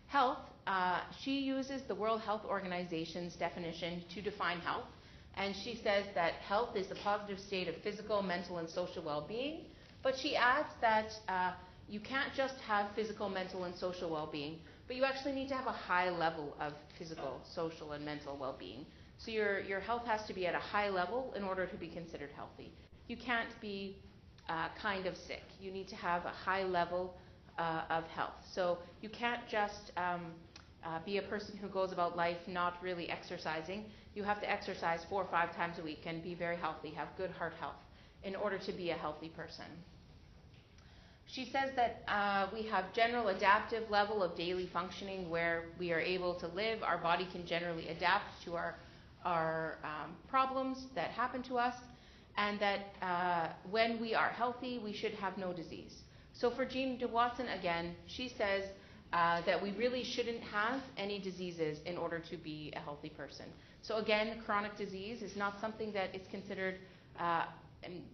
Health, she uses the World Health Organization's definition to define health. And she says that health is the positive state of physical, mental, and social well-being. But she adds that you can't just have physical, mental, and social well-being, but you actually need to have a high level of physical, social, and mental well-being. So your health has to be at a high level in order to be considered healthy. You can't be kind of sick. You need to have a high level of health. So you can't just be a person who goes about life not really exercising. You have to exercise 4 or 5 times a week and be very healthy, have good heart health in order to be a healthy person. She says that we have general adaptive level of daily functioning where we are able to live. Our body can generally adapt to our problems that happen to us, and that when we are healthy, we should have no disease. So for Jean Watson, again, she says that we really shouldn't have any diseases in order to be a healthy person. So again, chronic disease is not something that is considered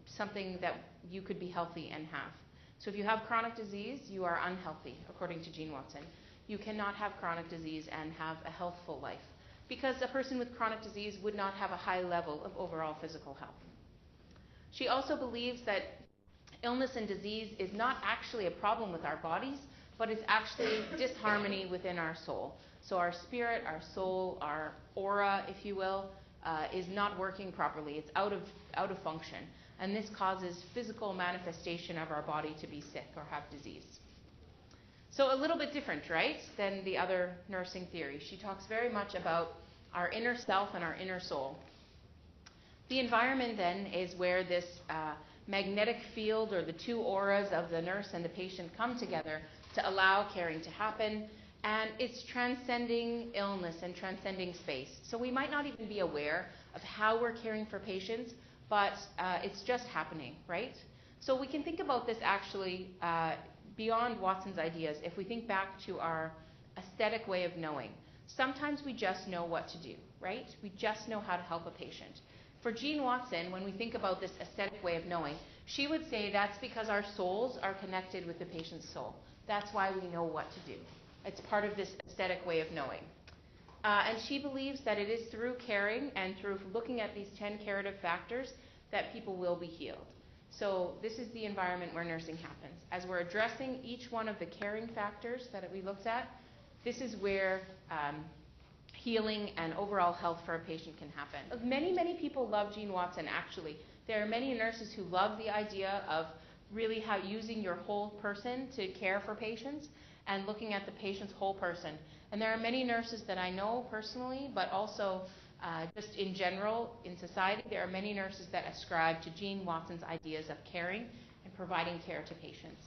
something that you could be healthy and have. So if you have chronic disease, you are unhealthy, according to Jean Watson. You cannot have chronic disease and have a healthful life, because a person with chronic disease would not have a high level of overall physical health. She also believes that illness and disease is not actually a problem with our bodies, but it's actually disharmony within our soul. So our spirit, our soul, our aura, if you will, is not working properly. It's out of function. And this causes physical manifestation of our body to be sick or have disease. So a little bit different, right, than the other nursing theory. She talks very much about our inner self and our inner soul. The environment then is where this magnetic field, or the two auras of the nurse and the patient, come together to allow caring to happen. And it's transcending illness and transcending space. So we might not even be aware of how we're caring for patients, but it's just happening, right? So we can think about this actually beyond Watson's ideas if we think back to our aesthetic way of knowing. Sometimes we just know what to do, right? We just know how to help a patient. For Jean Watson, when we think about this aesthetic way of knowing, she would say that's because our souls are connected with the patient's soul. That's why we know what to do. It's part of this aesthetic way of knowing. And she believes that it is through caring and through looking at these 10 curative factors that people will be healed. So this is the environment where nursing happens. As we're addressing each one of the caring factors that we looked at, this is where healing and overall health for a patient can happen. Many people love Jean Watson, actually. There are many nurses who love the idea of really how using your whole person to care for patients and looking at the patient's whole person. And there are many nurses that I know personally, but also just in general in society, there are many nurses that ascribe to Jean Watson's ideas of caring and providing care to patients.